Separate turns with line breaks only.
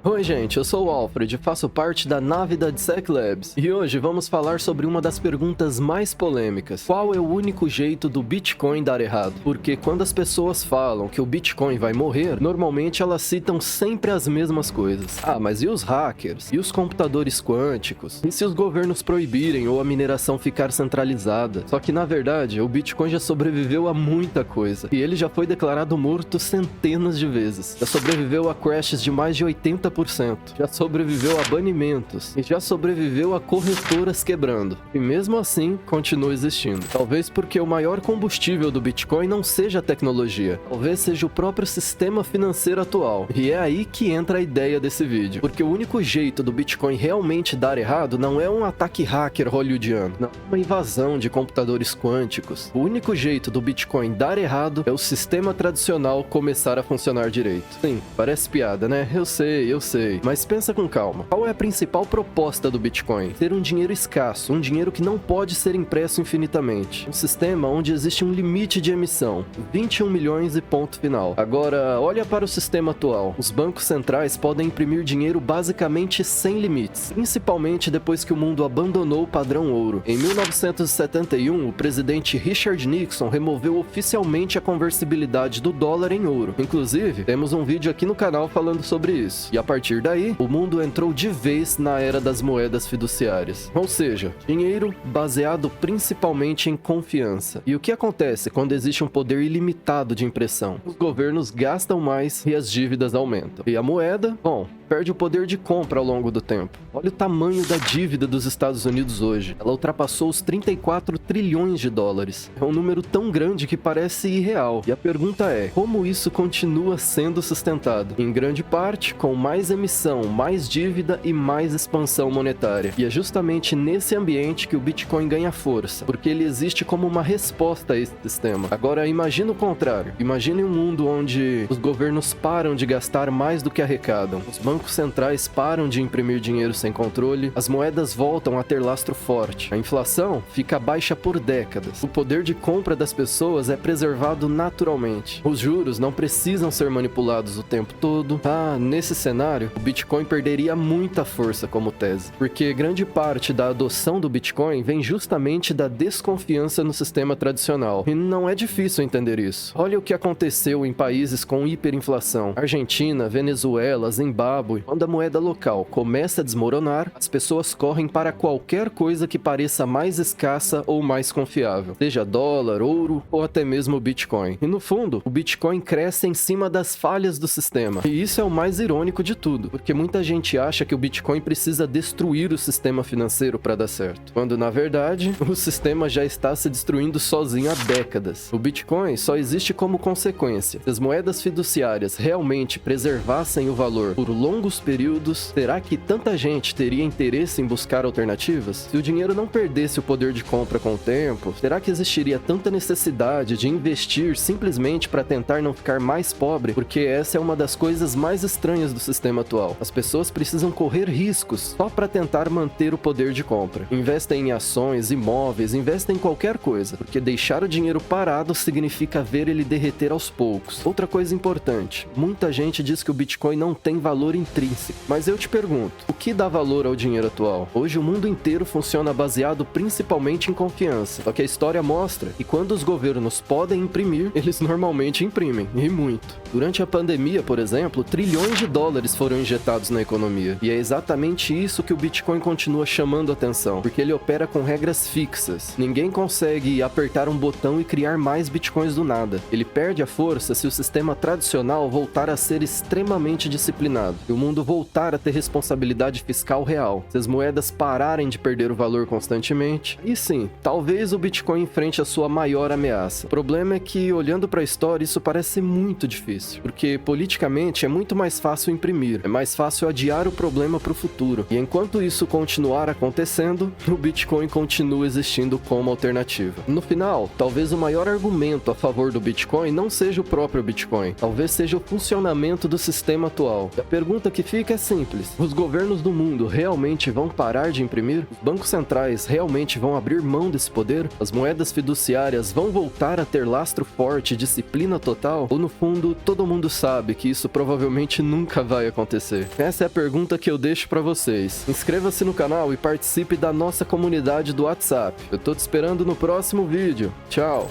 Oi gente, eu sou o Alfred, faço parte da nave da DSEC Labs e hoje vamos falar sobre uma das perguntas mais polêmicas. Qual é o único jeito do Bitcoin dar errado? Porque quando as pessoas falam que o Bitcoin vai morrer, normalmente elas citam sempre as mesmas coisas. Ah, mas e os hackers? E os computadores quânticos? E se os governos proibirem ou a mineração ficar centralizada? Só que na verdade, o Bitcoin já sobreviveu a muita coisa e ele já foi declarado morto centenas de vezes. Já sobreviveu a crashes de mais de 80%. Já sobreviveu a banimentos e já sobreviveu a corretoras quebrando. E mesmo assim, continua existindo. Talvez porque o maior combustível do Bitcoin não seja a tecnologia. Talvez seja o próprio sistema financeiro atual. E é aí que entra a ideia desse vídeo. Porque o único jeito do Bitcoin realmente dar errado não é um ataque hacker hollywoodiano. Não é uma invasão de computadores quânticos. O único jeito do Bitcoin dar errado é o sistema tradicional começar a funcionar direito. Sim, parece piada, né? Eu sei. Mas pensa com calma. Qual é a principal proposta do Bitcoin? Ter um dinheiro escasso, um dinheiro que não pode ser impresso infinitamente. Um sistema onde existe um limite de emissão, 21 milhões e ponto final. Agora, olha para o sistema atual. Os bancos centrais podem imprimir dinheiro basicamente sem limites, principalmente depois que o mundo abandonou o padrão ouro. Em 1971, o presidente Richard Nixon removeu oficialmente a conversibilidade do dólar em ouro. Inclusive, temos um vídeo aqui no canal falando sobre isso. E a partir daí, o mundo entrou de vez na era das moedas fiduciárias. Ou seja, dinheiro baseado principalmente em confiança. E o que acontece quando existe um poder ilimitado de impressão? Os governos gastam mais e as dívidas aumentam. E a moeda, bom, perde o poder de compra ao longo do tempo. Olha o tamanho da dívida dos Estados Unidos hoje. Ela ultrapassou os 34 trilhões de dólares. É um número tão grande que parece irreal. E a pergunta é, como isso continua sendo sustentado? Em grande parte, com mais emissão, mais dívida e mais expansão monetária. E é justamente nesse ambiente que o Bitcoin ganha força, porque ele existe como uma resposta a esse sistema. Agora, imagine o contrário. Imagine um mundo onde os governos param de gastar mais do que arrecadam. Os bancos centrais param de imprimir dinheiro sem controle, as moedas voltam a ter lastro forte, a inflação fica baixa por décadas, o poder de compra das pessoas é preservado naturalmente, os juros não precisam ser manipulados o tempo todo. Nesse cenário, o Bitcoin perderia muita força como tese, porque grande parte da adoção do Bitcoin vem justamente da desconfiança no sistema tradicional, e não é difícil entender isso. Olha o que aconteceu em países com hiperinflação, Argentina, Venezuela, Zimbábue. Quando a moeda local começa a desmoronar, as pessoas correm para qualquer coisa que pareça mais escassa ou mais confiável, seja dólar, ouro ou até mesmo o Bitcoin. E no fundo, o Bitcoin cresce em cima das falhas do sistema. E isso é o mais irônico de tudo, porque muita gente acha que o Bitcoin precisa destruir o sistema financeiro para dar certo, quando na verdade, o sistema já está se destruindo sozinho há décadas. O Bitcoin só existe como consequência. Se as moedas fiduciárias realmente preservassem o valor por longos períodos, será que tanta gente teria interesse em buscar alternativas? Se o dinheiro não perdesse o poder de compra com o tempo, será que existiria tanta necessidade de investir simplesmente para tentar não ficar mais pobre? Porque essa é uma das coisas mais estranhas do sistema atual. As pessoas precisam correr riscos só para tentar manter o poder de compra. Investem em ações, imóveis, investem em qualquer coisa, porque deixar o dinheiro parado significa ver ele derreter aos poucos. Outra coisa importante, muita gente diz que o Bitcoin não tem valor intrínseco, mas eu te pergunto, o que dá valor ao dinheiro atual? Hoje o mundo inteiro funciona baseado principalmente em confiança, só que a história mostra que quando os governos podem imprimir, eles normalmente imprimem, e muito. Durante a pandemia, por exemplo, trilhões de dólares foram injetados na economia, e é exatamente isso que o Bitcoin continua chamando a atenção, porque ele opera com regras fixas. Ninguém consegue apertar um botão e criar mais Bitcoins do nada. Ele perde a força se o sistema tradicional voltar a ser extremamente disciplinado, e o mundo voltar a ter responsabilidade fiscal real. Se as moedas pararem de perder o valor constantemente, e sim, talvez o Bitcoin enfrente a sua maior ameaça. O problema é que, olhando para a história, isso parece muito difícil, porque politicamente é muito mais fácil imprimir, é mais fácil adiar o problema para o futuro, e enquanto isso continuar acontecendo, o Bitcoin continua existindo como alternativa. No final, talvez o maior argumento a favor do Bitcoin não seja o próprio Bitcoin, talvez seja o funcionamento do sistema atual. E a pergunta pergunta que fica é simples. Os governos do mundo realmente vão parar de imprimir? Os bancos centrais realmente vão abrir mão desse poder? As moedas fiduciárias vão voltar a ter lastro forte e disciplina total? Ou no fundo, todo mundo sabe que isso provavelmente nunca vai acontecer? Essa é a pergunta que eu deixo pra vocês. Inscreva-se no canal e participe da nossa comunidade do WhatsApp. Eu tô te esperando no próximo vídeo. Tchau!